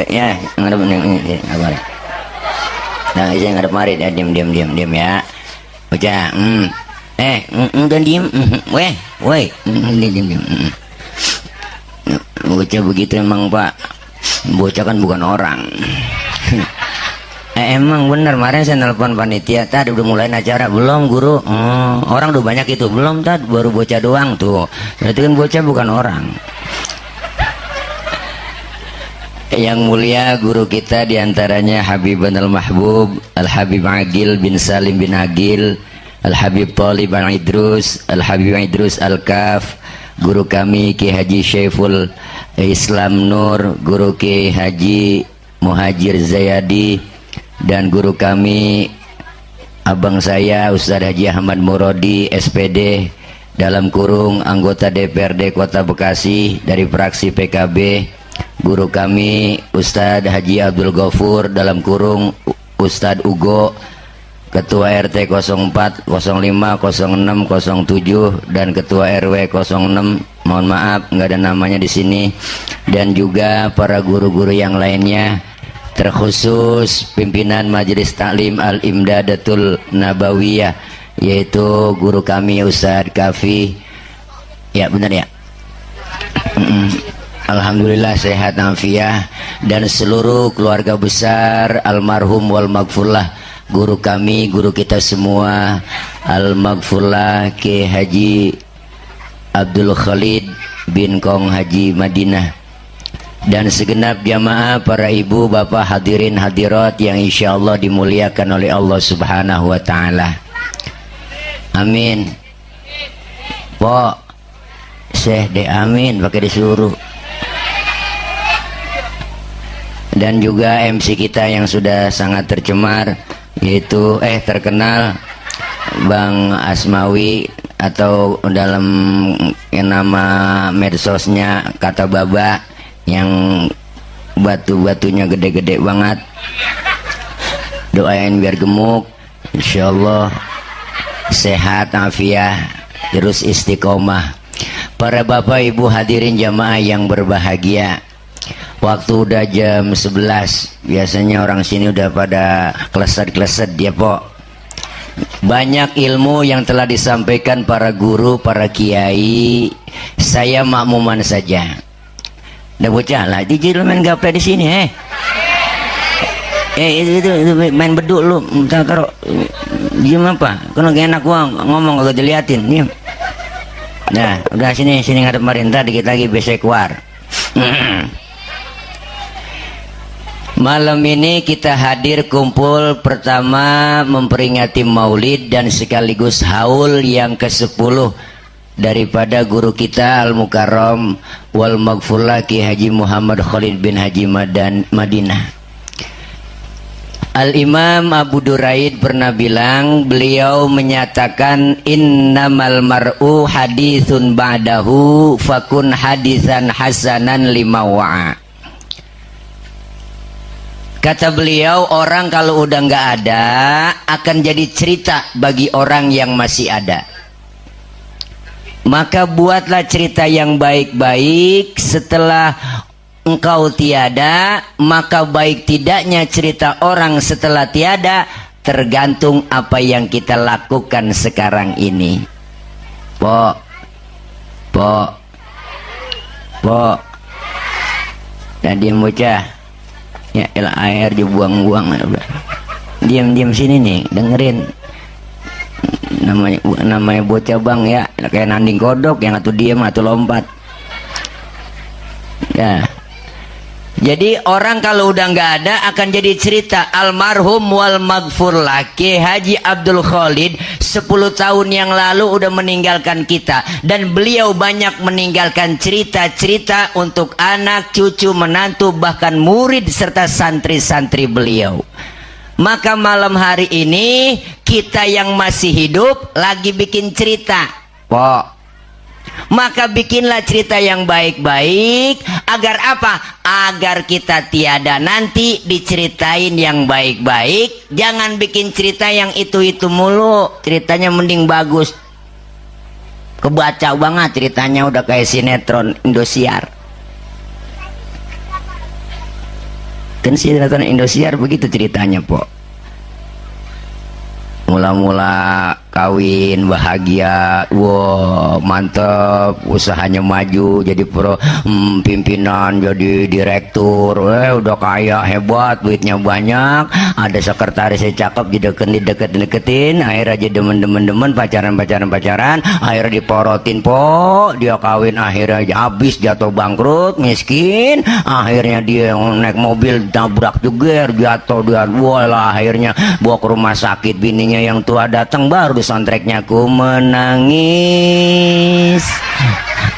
Ya ngadep ini apa? Nah, saya ngadep mari ya, diam ya. Bocah, udah diem, weh, diem. Bocah begitu emang Pak. Bocah kan bukan orang. Emang bener, kemarin saya nelpon panitia, tadi udah mulai acara belum guru? Orang udah banyak itu belum, tad baru bocah doang tuh. Berarti kan bocah bukan orang. Yang mulia guru kita diantaranya Habibun al-Mahbub Al-Habib Agil bin Salim bin Agil, Al-Habib Talib Al-Idrus, Al-Habib Idrus Al-Kaf. Guru kami Ki Haji Syaiful Islam Nur, Guru Ki Haji Muhajir Zayadi, dan guru kami abang saya Ustadz Haji Ahmad Murodi SPD dalam kurung anggota DPRD Kota Bekasi dari fraksi PKB. Guru kami Ustadz Haji Abdul Ghafur dalam kurung Ustadz Ugo, Ketua RT 04, 05, 06, 07 dan Ketua RW 06. Mohon maaf nggak ada namanya di sini, dan juga para guru-guru yang lainnya, terkhusus pimpinan Majelis Taklim Al-Imdadatul Nabawiyah, yaitu guru kami Ustadz Kafi. Ya benar ya. Alhamdulillah sehat afiah, dan seluruh keluarga besar almarhum wal maghfurlah guru kami, guru kita semua, al maghfurlah Ki Haji Abdul Khalid bin Kong Haji Madinah, dan segenap jamaah para ibu bapak hadirin hadirat yang insya Allah dimuliakan oleh Allah subhanahu wa ta'ala. Amin. Pok Syekh de amin pakai disuruh. Dan juga MC kita yang sudah sangat tercemar, yaitu terkenal Bang Asmawi, atau dalam nama medsosnya kata Baba, yang batu-batunya gede-gede banget. Doain biar gemuk, insyaallah sehat afiah terus istiqomah. Para bapak ibu hadirin jamaah yang berbahagia, waktu udah jam 11, biasanya orang sini udah pada kleset-kleset ya Pok. Banyak ilmu yang telah disampaikan para guru, para kiai, saya makmuman saja. Udah bocah lah, dijil main gaple di sini itu main beduk lu, taruh diem apa? Kalau gak enak gua ngomong kagak diliatin, diem. Nah, udah sini ngadep marintah, dikit lagi besok keluar. Malam ini kita hadir kumpul pertama memperingati Maulid dan sekaligus haul yang ke-10 daripada guru kita Al-Mukarram wal Maghfurlah Ki Haji Muhammad Khalid bin Haji Madinah. Al-Imam Abu Duraid pernah bilang, beliau menyatakan innamal mar'u hadithun ba'dahu fakun hadisan hasanan lima wa'a. Kata beliau, orang kalau udah nggak ada akan jadi cerita bagi orang yang masih ada. Maka buatlah cerita yang baik-baik setelah engkau tiada, maka baik tidaknya cerita orang setelah tiada tergantung apa yang kita lakukan sekarang ini. Pok dan dia bocah ya elah, air dibuang-buang. Diam sini nih, dengerin. Namanya bocah bang ya, kayak nanding kodok yang atau diam atau lompat ya. Jadi orang kalau udah nggak ada akan jadi cerita. Almarhum wal maghfurlah Ki Haji Abdul Khalid 10 tahun yang lalu udah meninggalkan kita, dan beliau banyak meninggalkan cerita-cerita untuk anak, cucu, menantu, bahkan murid serta santri-santri beliau. Maka malam hari ini kita yang masih hidup lagi bikin cerita, Pok. Maka bikinlah cerita yang baik-baik. Agar apa? Agar kita tiada nanti diceritain yang baik-baik. Jangan bikin cerita yang itu-itu mulu. Ceritanya mending bagus, kebaca banget ceritanya, udah kayak sinetron Indosiar. Kan sinetron Indosiar begitu ceritanya, po. Mula-mula kawin bahagia, wow mantep, usahanya maju jadi pimpinan, jadi direktur, udah kaya hebat, duitnya banyak, ada sekretarisnya cakep, dideketin, akhirnya jadi demen, pacaran, akhirnya diporotin, po, dia kawin, akhirnya habis, jatuh bangkrut, miskin, akhirnya dia naik mobil tabrak juga, jatuh, dia lah, akhirnya bawa ke rumah sakit, bininya yang tua datang, baru soundtracknya ku menangis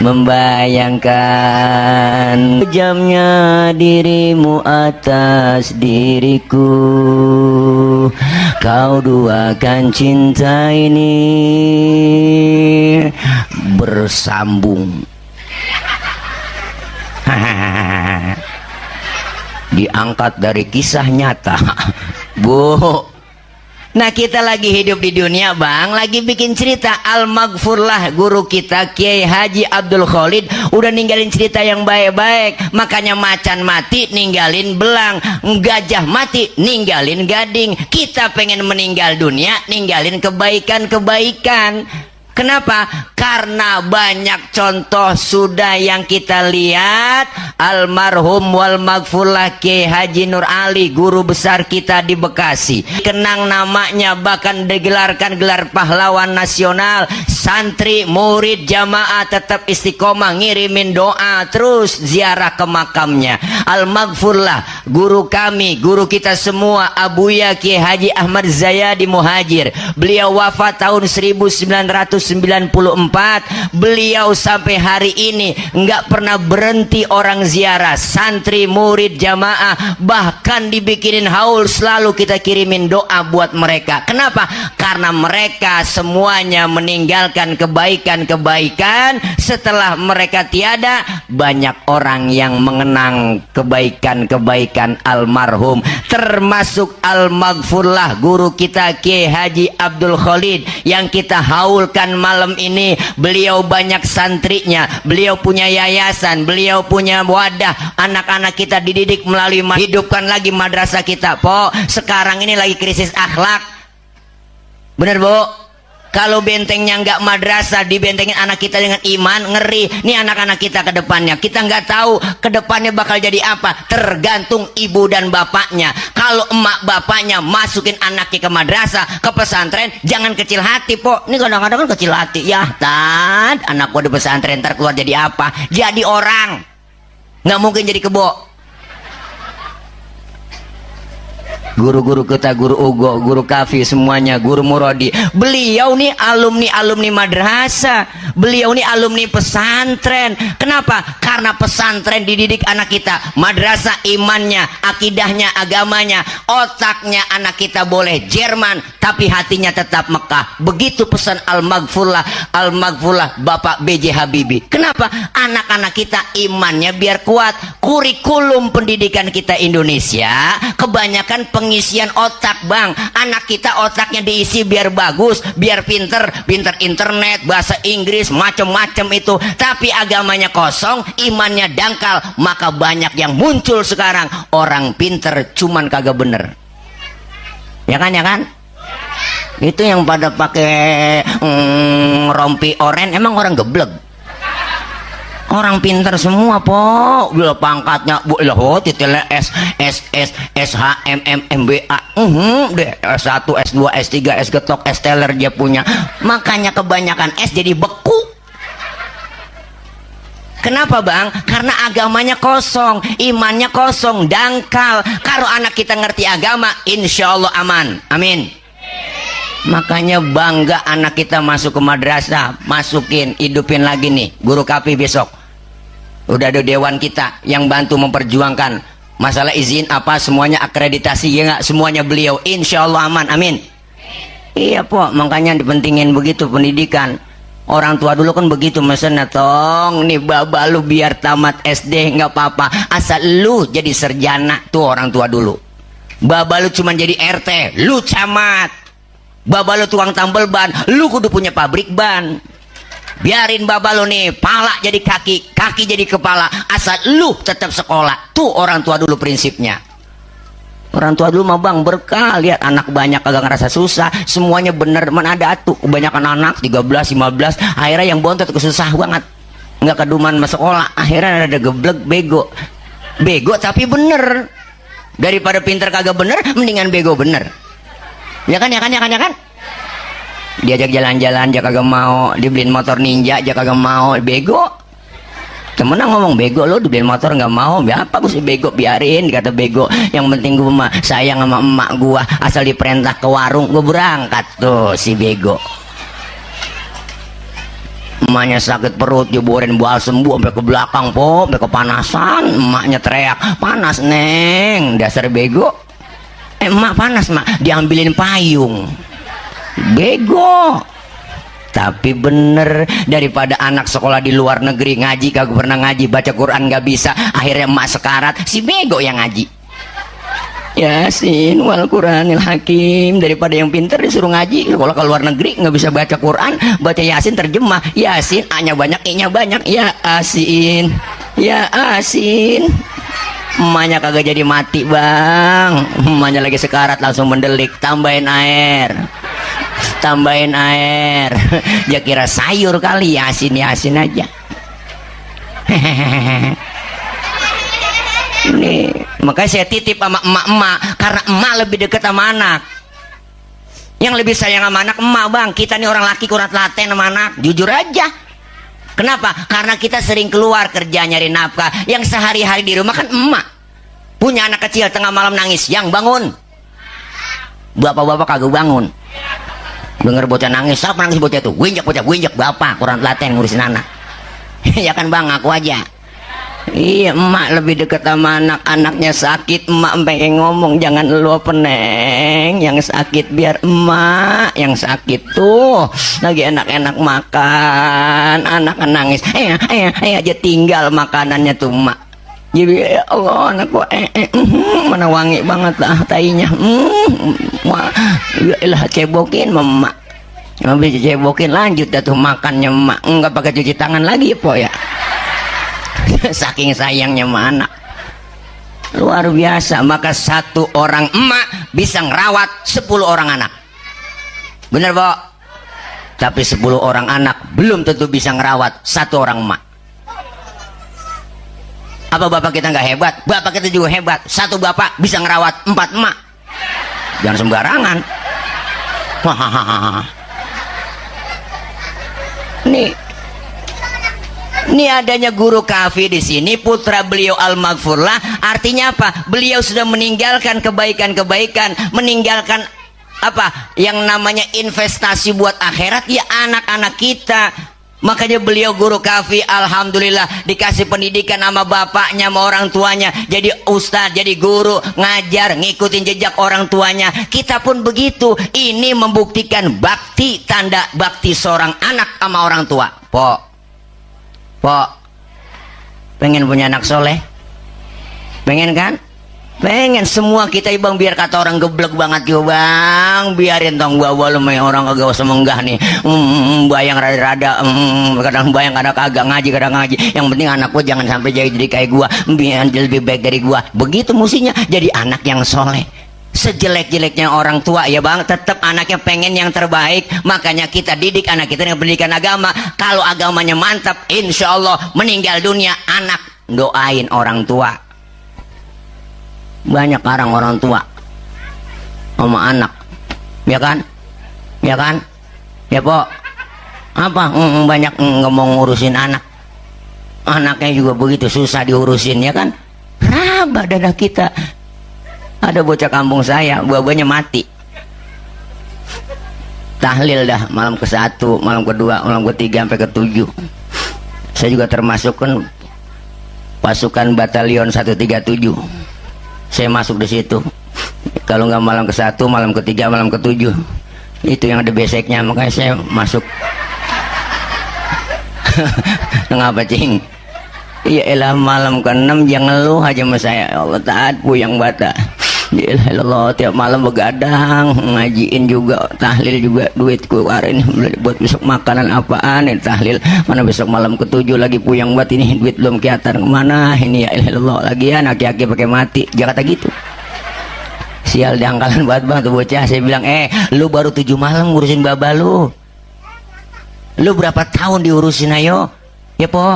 membayangkan kejamnya dirimu atas diriku, kau duakan cinta ini bersambung. Diangkat dari kisah nyata, Bu. Nah, kita lagi hidup di dunia, Bang, lagi bikin cerita. Al-Maghfurlah, guru kita Kiai Haji Abdul Khalid udah ninggalin cerita yang baik-baik. Makanya macan mati ninggalin belang, gajah mati ninggalin gading. Kita pengen meninggal dunia ninggalin kebaikan-kebaikan. Kenapa? Karena banyak contoh sudah yang kita lihat. Almarhum wal maghfurlah Kiai Haji Nur Ali, guru besar kita di Bekasi, kenang namanya, bahkan digelarkan gelar pahlawan nasional. Santri, murid, jamaah tetap istiqomah ngirimin doa, terus ziarah ke makamnya. Al-Maghfurlah, guru kami, guru kita semua, Abuya Kiai Haji Ahmad Zayadi Muhajir. Beliau wafat tahun 1994. Beliau sampai hari ini nggak pernah berhenti orang ziarah, santri, murid, jamaah, bahkan dibikinin haul, selalu kita kirimin doa buat mereka. Kenapa? Karena mereka semuanya meninggalkan kebaikan-kebaikan. Setelah mereka tiada, banyak orang yang mengenang kebaikan-kebaikan almarhum, termasuk Al-Maghfurlah guru kita Kiai Haji Abdul Khalid yang kita haulkan malam ini. Beliau banyak santrinya, beliau punya yayasan, beliau punya wadah, anak-anak kita dididik melalui hidupkan lagi madrasah kita, po. Sekarang ini lagi krisis akhlak, bener, Bu? Kalau bentengnya nggak madrasah, dibentengin anak kita dengan iman, ngeri. Nih anak-anak kita ke depannya, kita nggak tahu ke depannya bakal jadi apa. Tergantung ibu dan bapaknya. Kalau emak bapaknya masukin anaknya ke madrasah, ke pesantren, jangan kecil hati, po. Ini kadang-kadang kan kecil hati. Ya, Tad, anak gua di pesantren ntar keluar jadi apa? Jadi orang. Nggak mungkin jadi kebo. Guru-guru kita, guru Ugo, guru Kafi, semuanya, guru Murodi, beliau nih alumni madrasah, beliau nih alumni pesantren. Kenapa? Karena pesantren dididik anak kita, madrasah imannya, akidahnya, agamanya, otaknya anak kita boleh Jerman, tapi hatinya tetap Mekah. Begitu pesan Al-Maghfurlah Bapak B.J. Habibie. Kenapa? Anak-anak kita imannya biar kuat. Kurikulum pendidikan kita Indonesia kebanyakan pengisian otak, Bang. Anak kita otaknya diisi biar bagus, biar pinter internet, bahasa Inggris, macam-macam itu. Tapi agamanya kosong, imannya dangkal. Maka banyak yang muncul sekarang orang pinter cuman kagak bener. Ya kan? Itu yang pada pakai rompi oren, emang orang geblek. Orang pinter semua, po. Bila pangkatnya bu ilah titelnya SHMMMBA, S1, S2, S3, S getok, S teller dia punya. Makanya kebanyakan S jadi beku. Kenapa, Bang? Karena agamanya kosong, imannya kosong, dangkal. Kalau anak kita ngerti agama, insya Allah aman. Amin. Makanya bangga anak kita masuk ke madrasah, masukin, hidupin lagi nih guru KP besok. Udah ada dewan kita yang bantu memperjuangkan masalah izin apa semuanya, akreditasi ya nggak, semuanya beliau, insya Allah aman. Amin. Iya, po, makanya dipentingin begitu pendidikan. Orang tua dulu kan begitu mesen, tong nih baba lu biar tamat SD nggak apa-apa, asal lu jadi sarjana. Tuh orang tua dulu. Baba lu cuma jadi RT, lu camat. Baba lu tukang tambal ban, lu kudu punya pabrik ban. Biarin baba lu nih pala jadi kaki, kaki jadi kepala, asal lu tetap sekolah. Tuh orang tua dulu prinsipnya. Orang tua dulu mah bang berkah, lihat anak banyak kagak ngerasa susah, semuanya bener. Mana ada tuh kebanyakan anak 13, 15, akhirnya yang bontot kesusah banget, nggak keduman masuk sekolah, akhirnya ada geblek bego. Bego tapi bener, daripada pinter kagak bener, mendingan bego bener. Ya kan, ya kan, ya kan, ya kan. Diajak jalan-jalan aja kagak mau, dibeliin motor ninja aja kagak mau, bego. Temennya ngomong bego lo dibeliin motor nggak mau, ya apa gue sih bego, biarin kata bego. Yang penting gue mah sayang sama emak gue, asal diperintah ke warung gue berangkat tuh si bego. Emaknya sakit perut diborin balsem bu sampai ke belakang po, sampai kepanasan. Emaknya teriak panas neng, dasar bego. Emak panas mak, diambilin payung. Bego. Tapi bener, daripada anak sekolah di luar negeri ngaji kagak pernah ngaji, baca Quran nggak bisa, akhirnya emak sekarat, si bego yang ngaji. Yasin wal Quranil Hakim, daripada yang pinter disuruh ngaji, kalau ke luar negeri nggak bisa baca Quran, baca Yasin terjemah, Yasin A-nya banyak, I-nya banyak, ya Asin, ya Asin. Emaknya kagak jadi mati bang, emaknya lagi sekarat langsung mendelik, tambahin air. Tambahin air. Dia kira sayur kali, Yasin Yasin aja. Ini makanya saya titip sama emak-emak, karena emak lebih dekat sama anak. Yang lebih sayang sama anak emak bang. Kita nih orang laki kurang telaten sama anak, jujur aja. Kenapa? Karena kita sering keluar kerja nyari nafkah. Yang sehari-hari di rumah kan emak. Punya anak kecil tengah malam nangis, yang bangun bapak-bapak kagak bangun. Dengar bocah nangis, siapa nangis bocah itu? Winjak bocah, winjak bapak, kurang telaten ngurusin anak. Ya kan bang, aku aja. Iya, emak lebih dekat sama anak. Anaknya sakit, emak pengen ngomong, jangan lu peneng yang sakit, biar emak yang sakit tuh lagi enak-enak makan, anak nangis, aja tinggal makanannya tuh emak. Jadi ya Allah, anakku mana wangi banget lah tainya. Ya elah, cebokin emak. Habis cebokin lanjut dah tuh makannya emak. Enggak pakai cuci tangan lagi ya po ya. Saking sayangnya sama anak. Luar biasa. Maka satu orang emak bisa ngerawat 10 orang anak. Bener po? Tapi 10 orang anak belum tentu bisa ngerawat satu orang emak. Apa bapak kita nggak hebat? Bapak kita juga hebat. Satu bapak bisa ngerawat 4 emak. Jangan sembarangan. Ini adanya guru Kafi di sini, putra beliau Al-Maghfurlah. Artinya apa? Beliau sudah meninggalkan kebaikan-kebaikan, meninggalkan apa? Yang namanya investasi buat akhirat, ya anak-anak kita. Makanya beliau guru Kafi, alhamdulillah dikasih pendidikan sama bapaknya, sama orang tuanya, jadi ustadz, jadi guru, ngajar, ngikutin jejak orang tuanya. Kita pun begitu. Ini membuktikan bakti, tanda bakti seorang anak sama orang tua. Po, pengen punya anak soleh? Pengen kan? Pengen semua kita bang, biar kata orang geblek banget yo bang, biarin tong bawa lu main orang kagak usah menggah nih. Bayang rada-rada, kadang bayang kadang kagak ngaji, kadang ngaji. Yang penting anakku jangan sampai jadi kayak gua, biar lebih baik dari gua. Begitu musinya jadi anak yang soleh. Sejelek-jeleknya orang tua ya bang, tetap anaknya pengen yang terbaik. Makanya kita didik anak kita dengan pendidikan agama. Kalau agamanya mantap, insya Allah meninggal dunia anak doain orang tua. Banyak orang tua sama anak, ya kan, ya kan, ya po, apa banyak nggak mau ngurusin anak, anaknya juga begitu susah diurusin, ya kan. Raba dada kita. Ada bocah kampung saya, buah-buahnya mati, tahlil dah malam ke-1, malam ke-2, malam ke-3 sampai ke-7. Saya juga termasuk kan pasukan batalion 137. Saya masuk di situ. Kalau nggak malam ke-1, malam ke-3, malam ke-7, itu yang ada beseknya. Makanya saya masuk. Ngapa cing? Ya elah, malam ke-6 jangan ngeluh aja sama saya. Ya Allah, taat puyang bata. Ya Allah, tiap malam begadang, ngajiin juga, tahlil juga, duit keluarin buat besok makanan apaan ini tahlil. Mana besok malam ke-7 lagi puyang buat ini, duit belum kelihatan kemana ini. Ya Allah, lagi ya aki-aki pakai mati, Jakarta gitu. Sial dangkalan banget bang tuh bocah. Saya bilang, lu baru 7 malam ngurusin baba lu. Lu berapa tahun diurusin ayo? Ya po,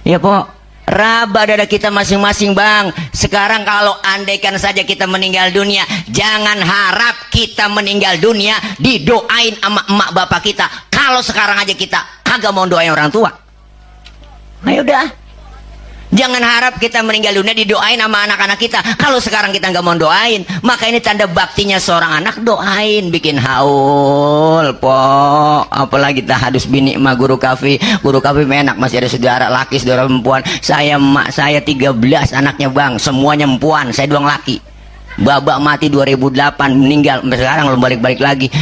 ya po. Raba dada kita masing-masing bang. Sekarang kalau andaikan saja kita meninggal dunia, jangan harap kita meninggal dunia didoain sama emak bapak kita. Kalau sekarang aja kita kagak mau doain orang tua, ayo dah. Jangan harap kita meninggal dunia didoain sama anak-anak kita. Kalau sekarang kita nggak mau doain, maka ini tanda baktinya seorang anak. Doain, bikin haul, po. Apalagi tahadus bini sama guru kafe. Guru kafe enak, masih ada saudara laki, saudara perempuan. Saya emak saya 13 anaknya bang, semuanya perempuan, saya doang laki. Babak mati 2008, meninggal. Sampai sekarang belum balik-balik lagi.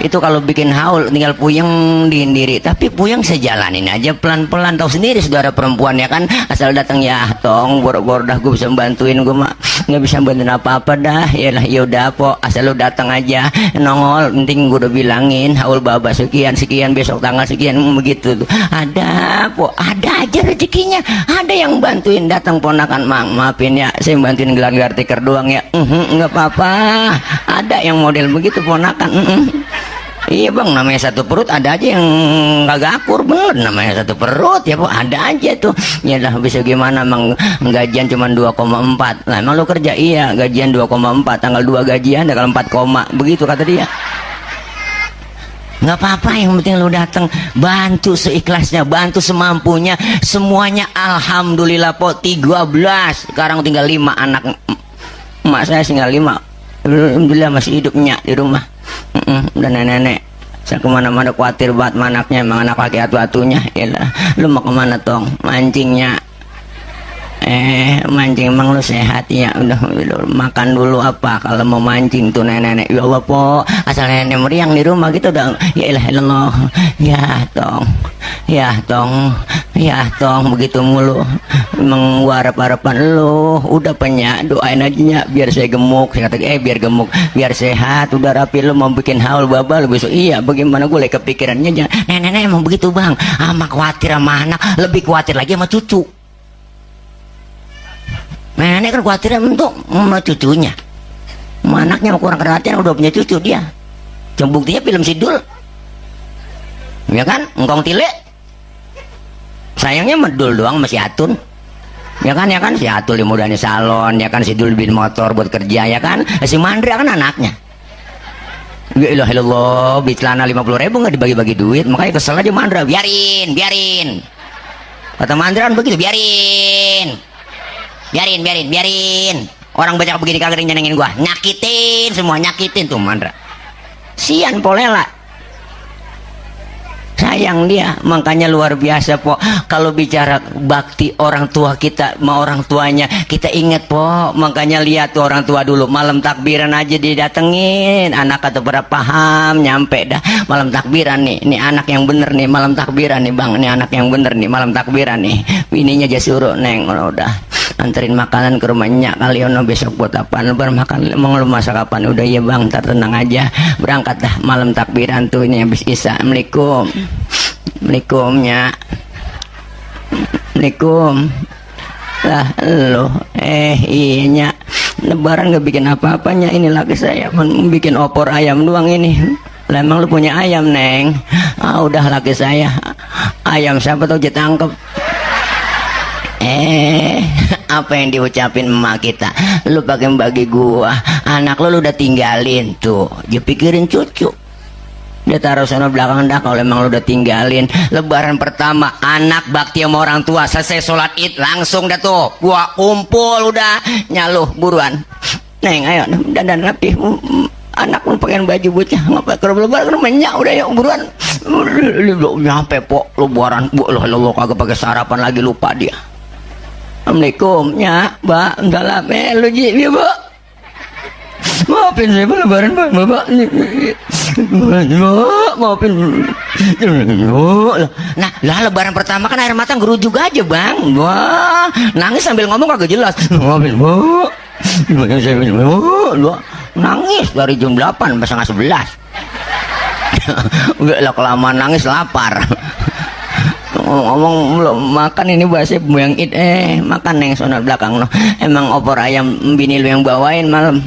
Itu kalau bikin haul tinggal puyeng diri, tapi puyeng sejalanin aja pelan-pelan. Tahu sendiri saudara perempuan ya kan, asal datang ya tong boro-boro dah gue bisa bantuin, gue mah nggak bisa bantuin apa-apa dah. Yalah yaudah po, asal lu datang aja nongol, penting gue udah bilangin haul baba sekian besok tanggal sekian begitu tuh. Ada po, ada aja rezekinya, ada yang bantuin datang ponakan. Mang maafin ya saya bantuin gelar tikar doang ya. Nggak apa-apa, ada yang model begitu ponakan. Iya bang, namanya satu perut, ada aja yang kagak akur, bener namanya satu perut ya po, ada aja tuh. Ya lah bisa gimana, emang gajian cuma 2,4. Nah emang lo kerja, iya gajian 2,4, tanggal 2 gajian tanggal 4, begitu kata dia. Nggak apa-apa, yang penting lu datang, bantu seikhlasnya, bantu semampunya, semuanya. Alhamdulillah po, 13 sekarang tinggal 5 anak. Emak saya tinggal 5, alhamdulillah masih hidupnya di rumah. Udah nenek-nenek, saya kemana-mana khawatir banget anaknya, emang anak laki atu-atunya. Yalah, lu mau kemana tong? Mancingnya? Mancing emang lu sehat ya? Udah makan dulu apa kalau mau mancing tuh nenek-nenek. Ya Allah po, asal nenek meriang di rumah gitu dong. Ya ilah Allah, ya tong, ya tong, ya tong, begitu mulu. Emang harap-harapan lu udah penyak, doain aja biar saya gemuk. Saya kata biar gemuk, biar sehat, udah rapi. Lu mau bikin haul baba lu besok. Iya bagaimana, gue lagi kepikirannya aja. Nenek emang begitu bang, ama khawatir sama anak, lebih khawatir lagi sama cucu. Nenek kan khawatir untuk sama cucunya, sama anaknya kurang perhatian, udah punya cucu dia. Cuma buktinya film Sidul, ya kan, engkong tile. Sayangnya medul doang masih Atun. Ya kan si Atul yang mudanya salon, ya kan si Dul bin motor buat kerja, ya kan si Mandra kan anaknya. Ya ilah ilallah, beli celana 50.000 nggak dibagi-bagi duit, makanya kesel aja Mandra. Biarin kata Mandra kan begitu, biarin orang banyak begini kagak nyenengin gua, nyakitin semua, nyakitin tuh Mandra. Sian polela, sayang dia. Makanya luar biasa po, kalau bicara bakti orang tua kita sama orang tuanya, kita ingat po. Makanya lihat tuh orang tua dulu, malam takbiran aja didatengin anak atau berapa paham nyampe dah malam takbiran nih. Ini anak yang bener nih malam takbiran nih bang, ini anak yang bener nih malam takbiran nih. Bininya aja suruh, neng udah anterin makanan ke rumahnya kali ono besok buat apaan lebar makan, mau lu masak kapan? Udah ya bang, ntar tenang aja, berangkat dah malam takbiran tuh ini habis isya. Assalamualaikumnya, Assalamualaikum lah lo. Iya lebaran gak bikin apa-apanya, ini laki saya bikin opor ayam doang ini. Lah emang lu punya ayam neng? Udah laki saya ayam siapa tau ditangkep. Apa yang diucapin emak kita, lu pakai bagi gua, anak lu udah tinggalin tuh, dia pikirin cucu, dia taruh sana belakang dah. Kalau emang lu udah tinggalin, lebaran pertama anak bakti sama orang tua, selesai sholat id langsung dah tuh gua kumpul, udah nyaluh buruan neng, ayo dandan rapi, anak pun pengen baju bocah ngapa kalau lebaran menyak, udah yuk buruan. Lu nyampe po lebaran bu, lo kagak pakai sarapan lagi, lupa dia. Assalamualaikum ya mbak, enggak lah lu ji ya mbak, maafin saya lebaran mbak, maafin. Nah lah lebaran pertama kan air mata ngerujug aja bang, wah nangis sambil ngomong kagak jelas. Maafin mbak, nangis dari jam 8 sampai setengah 11. Udah lah kelamaan nangis lapar. Ngomong belum makan ini bahasa yang id makan neng sono belakang no. Emang opor ayam bini lu yang bawain malam.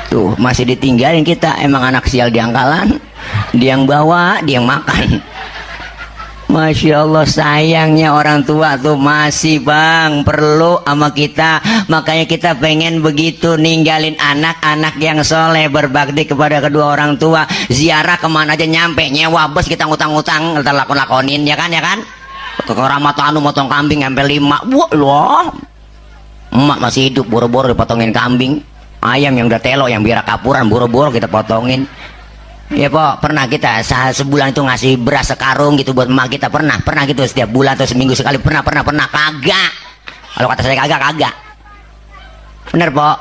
Tuh masih ditinggalin kita. Emang anak sial diangkalan, dia yang bawa, dia yang makan. Masya Allah, sayangnya orang tua tuh masih bang perlu sama kita. Makanya kita pengen begitu, ninggalin anak-anak yang soleh, berbakti kepada kedua orang tua. Ziarah kemana aja nyampe, nyewa bus kita ngutang-ngutang, kita lakon-lakonin, ya kan, ya kan. Ke Keramat Anu motong kambing sampai 5. Wah loh, emak masih hidup, boro-boro dipotongin kambing. Ayam yang udah telo, yang biara kapuran, boro-boro kita potongin. Ya Pok, pernah kita sebulan itu ngasih beras sekarung gitu buat emak kita, pernah gitu setiap bulan atau seminggu sekali, pernah kagak. Kalau kata saya kagak. Bener Pok.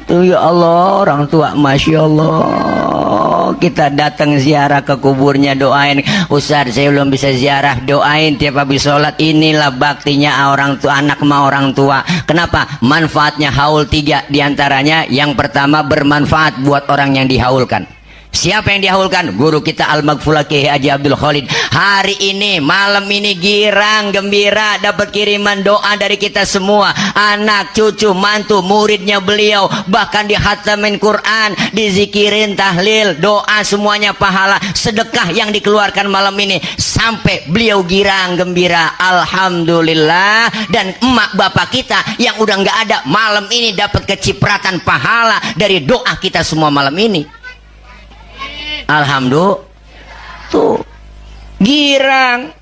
Tuh ya Allah, orang tua Masya Allah, kita datang ziarah ke kuburnya, doain. Ustaz saya belum bisa ziarah, doain tiap habis sholat. Inilah baktinya orang tua, anak sama orang tua. Kenapa? Manfaatnya haul 3 diantaranya. Yang pertama, bermanfaat buat orang yang dihaulkan. Siapa yang dihaulkan? Guru kita Al-Maghfurlah Kiai Haji Abdul Khalid. Hari ini, malam ini girang, gembira, dapat kiriman doa dari kita semua. Anak, cucu, mantu, muridnya beliau. Bahkan dihatamin Quran, dizikirin, tahlil, doa, semuanya pahala. Sedekah yang dikeluarkan malam ini. Sampai beliau girang, gembira. Alhamdulillah. Dan emak bapak kita yang udah nggak ada, malam ini dapat kecipratan pahala dari doa kita semua malam ini. Alhamdulillah, tuh girang.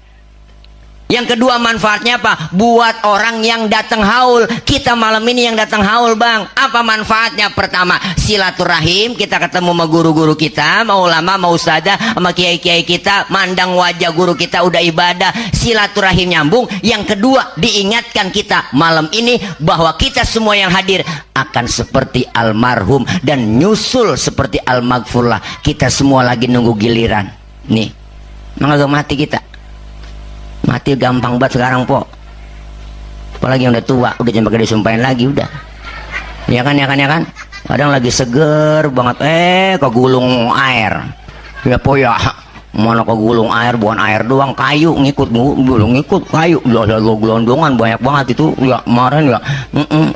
Yang kedua manfaatnya apa? Buat orang yang datang haul. Kita malam ini yang datang haul bang. Apa manfaatnya? Pertama, silaturahim. Kita ketemu sama guru-guru kita, mau ulama, mau ustadzah, sama kiai-kiai kita. Mandang wajah guru kita, udah ibadah. Silaturahim nyambung. Yang kedua, diingatkan kita malam ini bahwa kita semua yang hadir akan seperti almarhum dan nyusul seperti Al-Maghfurlah. Kita semua lagi nunggu giliran. Nih, mangga mati kita. Mati gampang banget sekarang Pok. Apalagi yang udah tua, udah jangan pakai disumpahin lagi, udah. Ya kan. Kadang lagi seger banget, kegulung air. Ya Pok ya, mana kegulung air, bukan air doang, kayu ngikut kayu. Lo gelondongan banyak banget itu. Ya kemarin ya,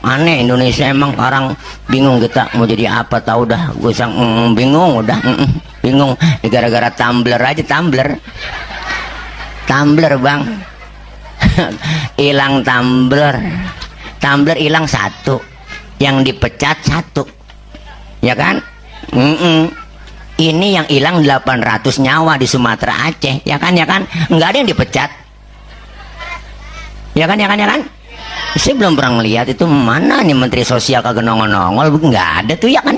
aneh Indonesia emang. Sekarang bingung kita mau jadi apa, tahu dah. Gue bingung, udah bingung. Gara-gara tumbler aja, tumbler bang. Hilang tumbler hilang 1, yang dipecat 1, ya kan. Ini yang hilang 800 nyawa di Sumatera Aceh, ya kan, nggak ada yang dipecat, ya kan. Saya belum pernah melihat itu, mana nih Menteri Sosial kagak nongol, nggak ada tuh, ya kan.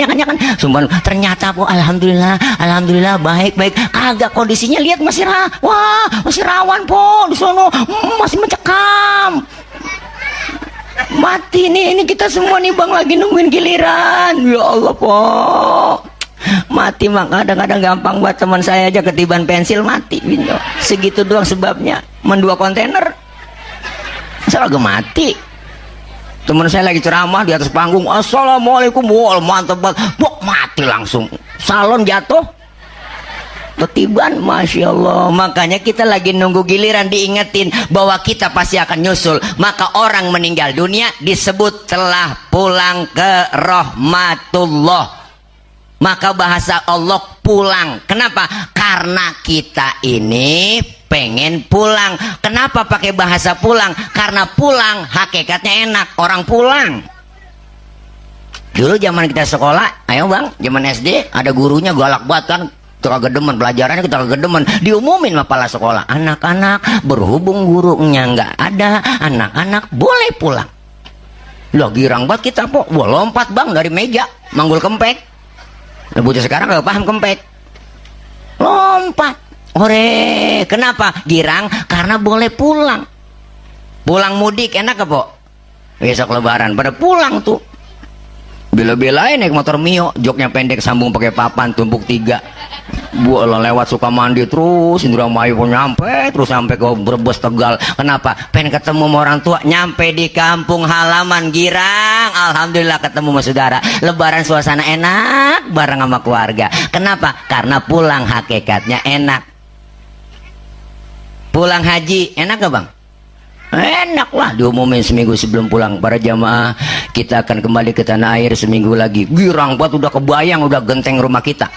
Sumpah, ternyata Po, alhamdulillah baik. Kagak, kondisinya lihat masih rawan Po di sono, masih mencekam. Mati nih, ini kita semua nih bang lagi nungguin giliran. Ya Allah Po, mati mah kadang-kadang gampang banget. Teman saya aja ketiban pensil mati, segitu doang sebabnya, 2 kontainer. Saya lagi mati. Teman saya lagi ceramah di atas panggung, assalamualaikum, wah mantap banget, mati langsung, salon jatuh, ketiban, Masya Allah. Makanya kita lagi nunggu giliran, diingetin bahwa kita pasti akan nyusul. Maka orang meninggal dunia disebut telah pulang ke rahmatullah. Maka bahasa Allah pulang. Kenapa? Karena kita ini pengen pulang. Kenapa pakai bahasa pulang? Karena pulang hakikatnya enak. Orang pulang. Dulu zaman kita sekolah, ayo bang, zaman SD ada gurunya galak banget kan. Kita kagak demen pelajarannya, kita kagak demen, diumumin sama kepala sekolah, anak-anak berhubung gurunya nggak ada, anak-anak boleh pulang. Loh girang banget kita Po, wah lompat bang dari meja, manggul kempek. Nah, bocah sekarang gak paham kempek, lompat. Ore, kenapa girang? Karena boleh pulang. Pulang mudik enak gak Po? Besok lebaran pada pulang tuh, bela-belain naik motor Mio, joknya pendek, sambung pakai papan, tumpuk 3. Buat lewat Sukamandi terus, Indramayu nyampe terus sampai ke Brebes, Tegal. Kenapa? Pengen ketemu sama orang tua. Nyampe di kampung halaman girang, alhamdulillah ketemu sama saudara. Lebaran suasana enak bareng sama keluarga. Kenapa? Karena pulang hakikatnya enak. Pulang haji enak gak bang? Enak lah diumumin seminggu sebelum pulang. Para jamaah, kita akan kembali ke tanah air seminggu lagi. Girang banget, udah kebayang, udah genteng rumah kita.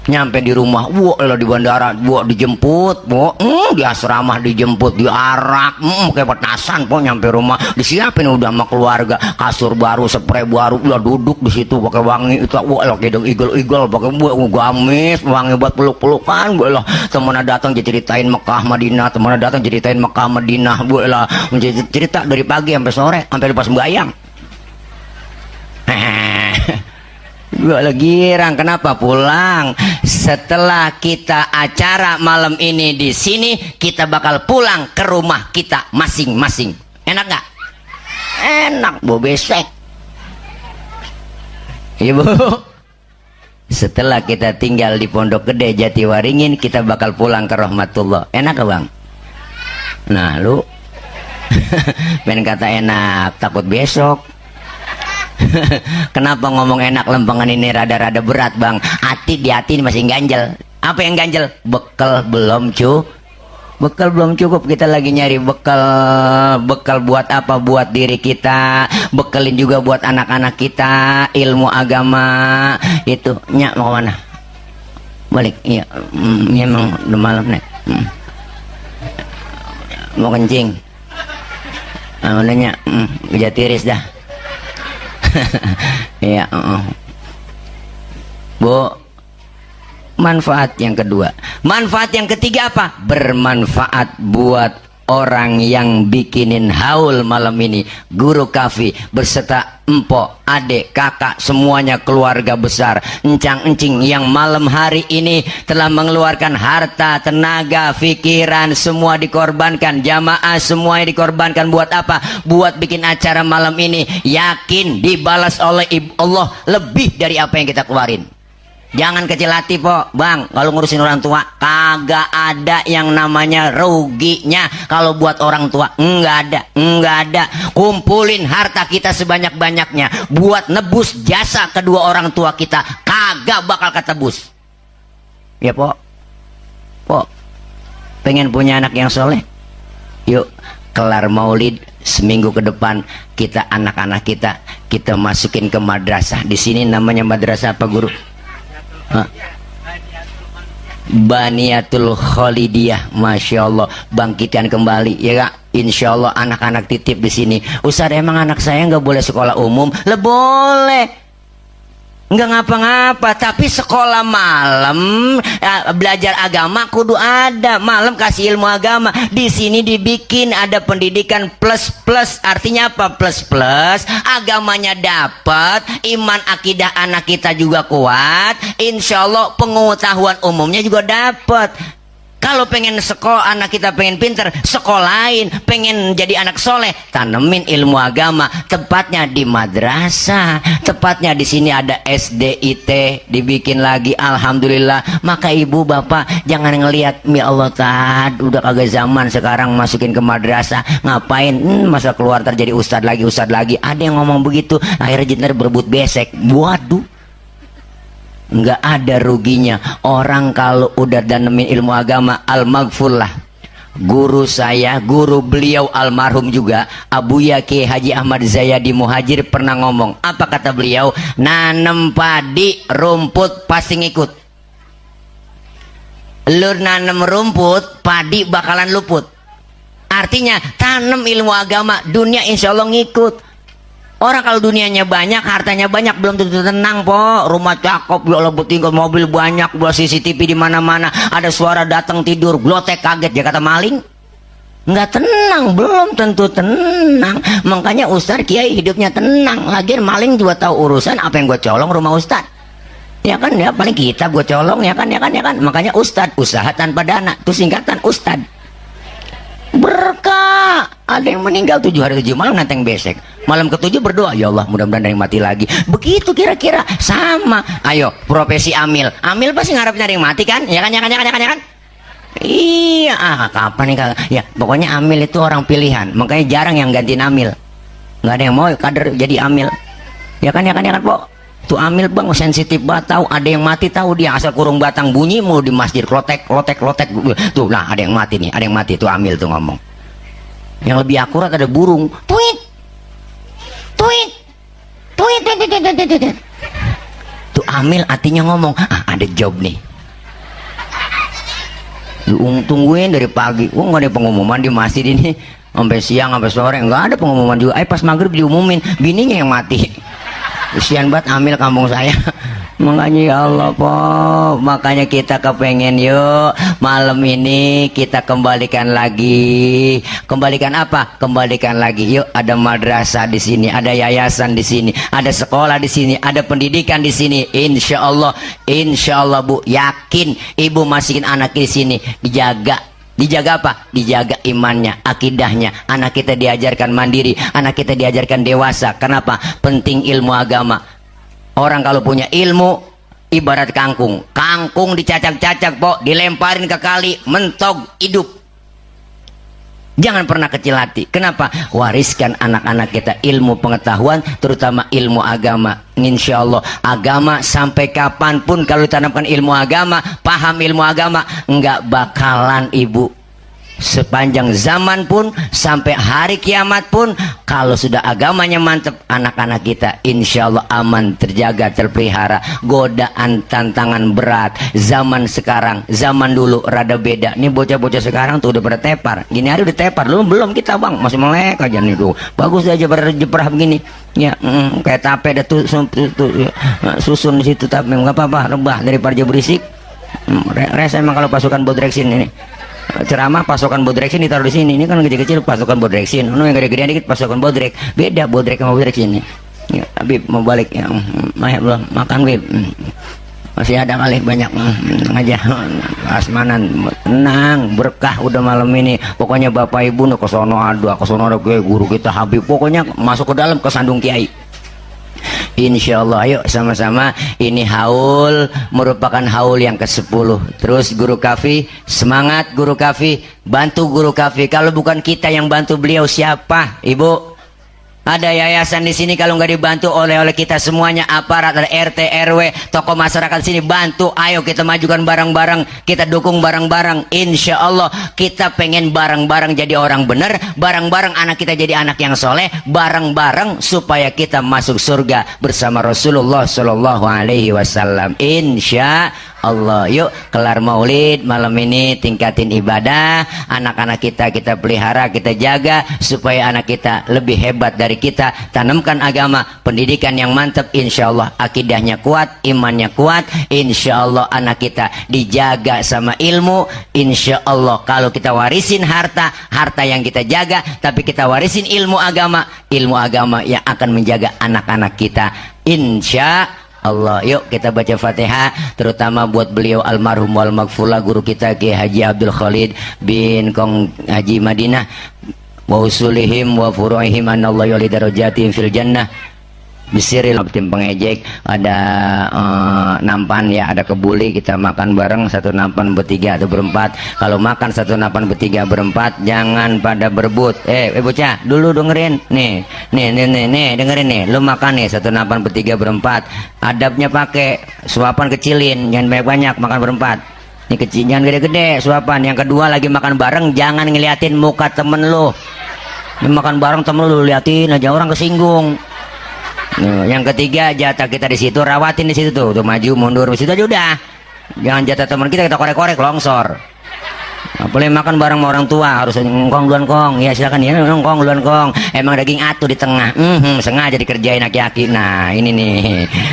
Nyampe di rumah, wah di bandara, wah dijemput, wah di asrama dijemput, diarak, kayak petasan, po nyampe rumah disiapin udah sama keluarga, kasur baru, spray baru, udah duduk di situ pakai wangi itu, wah kayak igel-igel, pakai gamis, wangi buat peluk-pelukan, wah temennya datang ceritain Mekah Madinah, temennya datang ceritain Mekah Madinah, wah cerita dari pagi sampai sore, sampai pas sembahyang. Gua lagi girang, kenapa pulang? Setelah kita acara malam ini di sini, kita bakal pulang ke rumah kita masing-masing. Enak nggak? Enak, Bu besek. Ibu. Setelah kita tinggal di Pondok Gede Jatiwaringin, kita bakal pulang ke rahmatullah. Enak gak, Bang? Nah, lu pengen kata enak, takut besok. Kenapa ngomong enak lempengan ini rada-rada berat, Bang? Hati di hati ini masih ganjel. Apa yang ganjel? Bekal belum bekal belum cukup. Kita lagi nyari bekal buat apa? Buat diri kita, bekalin juga buat anak-anak kita ilmu agama. Itu nyak mau mana? Balik. Iya, memang udah malam nih. Mau kencing. Udah nyak, bisa tiris dah. Ya, Bu. Manfaat yang kedua, manfaat yang ketiga apa? Bermanfaat buat orang yang bikinin haul malam ini. Guru Kafi berserta empok, adik, kakak, semuanya keluarga besar, encang-encing yang malam hari ini telah mengeluarkan harta, tenaga, pikiran, semua dikorbankan. Jamaah semuanya dikorbankan buat apa? Buat bikin acara malam ini. Yakin dibalas oleh Allah lebih dari apa yang kita keluarin. Jangan kecil hati, po, Bang. Kalau ngurusin orang tua, kagak ada yang namanya ruginya. Kalau buat orang tua, enggak ada. Kumpulin harta kita sebanyak-banyaknya buat nebus jasa kedua orang tua kita, kagak bakal ketebus. Ya, po, pengen punya anak yang soleh? Yuk, kelar maulid seminggu ke depan, kita anak-anak kita masukin ke madrasah. Di sini namanya madrasah apa, Guru? Baniatul Khalidiyah. Masya Allah, bangkitkan kembali ya Kak. Insya Allah anak-anak titip di sini. Ustaz, emang anak saya nggak boleh sekolah umum? Lah boleh, nggak ngapa-ngapa, tapi sekolah malam belajar agama kudu ada. Malam kasih ilmu agama. Di sini dibikin ada pendidikan plus plus. Artinya apa? Plus plus, agamanya dapat, iman akidah anak kita juga kuat, insya Allah pengetahuan umumnya juga dapat. Kalau pengen sekolah, anak kita pengen pinter, sekolahin. Pengen jadi anak soleh, tanemin ilmu agama. Tepatnya di madrasah. Tepatnya di sini ada SDIT, dibikin lagi. Alhamdulillah. Maka ibu bapak jangan ngelihat, ya Allah tad, udah kagak zaman sekarang masukin ke madrasah. Ngapain? Masa keluar terjadi ustad lagi. Ada yang ngomong begitu. Akhirnya jentar berebut besek. Waduh. Nggak ada ruginya orang kalau udah danemin ilmu agama. Al-Maghfurlah, guru saya, guru beliau almarhum juga, Abuya Kiai Haji Ahmad Zayadi Muhajir, pernah ngomong. Apa kata beliau? Nanem padi, rumput pasti ngikut. Lu nanem rumput, padi bakalan luput. Artinya tanam ilmu agama, dunia insya Allah ngikut. Orang kalau dunianya banyak, hartanya banyak, belum tentu tenang, po. Rumah cakep, ya Allah, tinggal mobil banyak, buat CCTV di mana-mana, ada suara datang tidur, glotek kaget, dia kata maling. Nggak tenang, belum tentu tenang. Makanya Ustaz Kiai hidupnya tenang. Lagian maling juga tahu urusan. Apa yang gue colong rumah Ustaz? Ya kan, ya paling kitab gue colong, ya kan. Makanya Ustaz, usaha tanpa dana, itu singkatan Ustaz. Berkah. Ada yang meninggal 7 hari 7 malam nanteng besek. Malam ke-7 berdoa, ya Allah mudah-mudahan ada yang mati lagi. Begitu kira-kira sama. Ayo, profesi amil. Amil pasti ngarep nyari yang mati kan? Ya kan? Iya, kapan nih kakak? Ya, pokoknya amil itu orang pilihan. Makanya jarang yang gantiin amil. Nggak ada yang mau kader jadi amil. Ya kan, po. Tuh amil bang sensitif banget, tahu ada yang mati, tahu dia asal kurung batang bunyi mau di masjid klotek. Tuh, nah ada yang mati nih, tuh amil tuh ngomong. Yang lebih akurat ada burung. Tweet. Tweet. Tweet. Tuh Amil hatinya ngomong, ada job nih. Tungguin dari pagi. Nggak ada pengumuman di masjid ini. Sampai siang, sampai sore. Nggak ada pengumuman juga. Pas maghrib diumumin. Bininya yang mati. Kesian banget Amil kampung saya. Makanya ya Allah po, makanya kita kepengen yuk malam ini kita kembalikan lagi. Kembalikan apa? Kembalikan lagi. Yuk, ada madrasah di sini, ada yayasan di sini, ada sekolah di sini, ada pendidikan di sini. Insya Allah Bu, yakin ibu masukin anak di sini, dijaga. Dijaga apa? Dijaga imannya, akidahnya. Anak kita diajarkan mandiri, anak kita diajarkan dewasa. Kenapa? Penting ilmu agama. Orang kalau punya ilmu ibarat kangkung. Kangkung dicacak-cacak, po, dilemparin ke kali, mentog, hidup. Jangan pernah kecil hati. Kenapa? Wariskan anak-anak kita ilmu pengetahuan, terutama ilmu agama. Insya Allah agama sampai kapanpun kalau ditanamkan ilmu agama, paham ilmu agama, enggak bakalan ibu. Sepanjang zaman pun, sampai hari kiamat pun, kalau sudah agamanya mantap, anak-anak kita insya Allah aman, terjaga, terpelihara. Godaan, tantangan berat. Zaman sekarang, zaman dulu rada beda. Ini bocah-bocah sekarang tuh udah pada tepar. Gini hari udah tepar, belum kita bang, masih melek aja nih tuh. Bagus aja berjeprah begini. Ya, kayak tape ada susun di situ, tapi nggak apa-apa, rebah daripada dia berisik. Rese emang kalau pasukan bodreksin ini. Ceramah pasukan bodreksin ditaruh di sini. Ini kan kecil-kecil pasukan bodreksin. Yang gede-gede dikit pasukan bodrek. Beda bodrek sama bodreksin ini. Ya, Habib mau balik ya. Belum makan Habib. Masih ada kali banyak aja. Asmanan tenang, berkah udah malam ini. Pokoknya Bapak Ibu ke sono ada guru kita Habib. Pokoknya masuk ke dalam ke sandung kiai. Insya Allah, ayo sama-sama. Ini haul merupakan haul yang ke-10. Terus Guru Kafi, semangat Guru Kafi, bantu Guru Kafi. Kalau bukan kita yang bantu beliau siapa? Ibu, ada yayasan di sini, kalau nggak dibantu oleh kita semuanya, aparat, ada RT, RW, tokoh masyarakat sini bantu. Ayo kita majukan bareng-bareng, kita dukung bareng-bareng. Insya Allah kita pengen bareng-bareng jadi orang benar, bareng-bareng anak kita jadi anak yang soleh, bareng-bareng supaya kita masuk surga bersama Rasulullah Shallallahu Alaihi Wasallam. Insya Allah. Yuk kelar maulid malam ini, tingkatin ibadah. Anak-anak kita pelihara, kita jaga supaya anak kita lebih hebat dari kita. Tanamkan agama, pendidikan yang mantap, insya Allah akidahnya kuat, imannya kuat. Insya Allah anak kita dijaga sama ilmu. Insya Allah kalau kita warisin harta yang kita jaga, tapi kita warisin ilmu agama yang akan menjaga anak-anak kita. Insya Allah. Yuk kita baca Fatihah, terutama buat beliau almarhum wal maghfurlah guru kita Ki Haji Abdul Khalid bin Kong Haji Madinah, wa usulihim wa furu'ihim anallahu yuli darajatin fil jannah. Bisiril tim pengejek, ada nampan ya, ada kebuli, kita makan bareng satu nampan bertiga atau berempat. Kalau makan satu nampan bertiga berempat, jangan pada berebut. Bocah, dulu dengerin nih dengerin nih, lu makan nih satu nampan bertiga berempat. Adabnya pakai suapan kecilin, jangan banyak-banyak, makan berempat. Ini kecil, jangan gede-gede suapan. Yang kedua, lagi makan bareng jangan ngeliatin muka temen lu. Ini makan bareng temen lu liatin aja, orang kesinggung. Yang ketiga, jatah kita di situ, rawatin di situ tuh maju mundur di situ aja udah. Jangan jatah teman kita korek-korek longsor. Boleh makan bareng sama orang tua, harus ngkong duluan kong. Ya silakan ya, ngkong duluan kong. Emang daging atuh di tengah. Sengaja dikerjain aki-aki. Nah, ini nih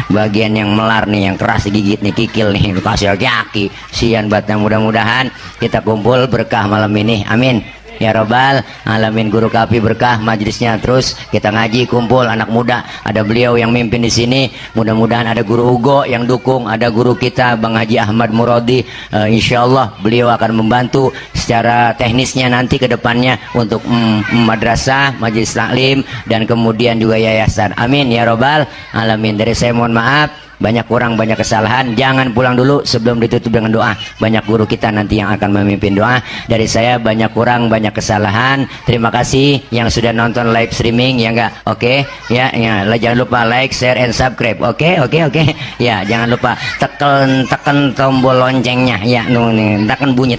bagian yang melar nih, yang keras digigit nih, kikil nih, kasih aki-aki. Sian batang, mudah-mudahan kita kumpul berkah malam ini. Amin. Ya Robbal Alamin. Guru Kafi berkah majelisnya, terus kita ngaji kumpul anak muda, ada beliau yang mimpin di sini, mudah-mudahan ada Guru Hugo yang dukung, ada guru kita Bang Haji Ahmad Murodi. Insya Allah beliau akan membantu secara teknisnya nanti ke depannya untuk madrasah, majelis taklim, dan kemudian juga yayasan. Amin ya Robbal Alamin. Dari saya mohon maaf banyak kurang, banyak kesalahan. Jangan pulang dulu sebelum ditutup dengan doa. Banyak guru kita nanti yang akan memimpin doa. Dari saya banyak kurang, banyak kesalahan. Terima kasih yang sudah nonton live streaming, ya enggak? Oke, ya, jangan lupa like, share, and subscribe. Oke. Ya, jangan lupa tekan tombol loncengnya, ya, tekan bunyi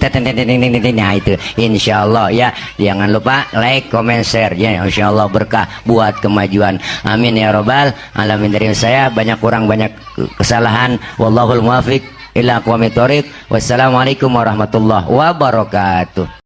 nah itu, insyaallah ya. Jangan lupa like, comment, share, ya, insyaallah berkah buat kemajuan. Amin ya robbal alamin. Dari saya banyak kurang, banyak kesalahan. Wallahul muwaffiq ila aqwamit thoriq. Wassalamualaikum warahmatullahi wabarakatuh.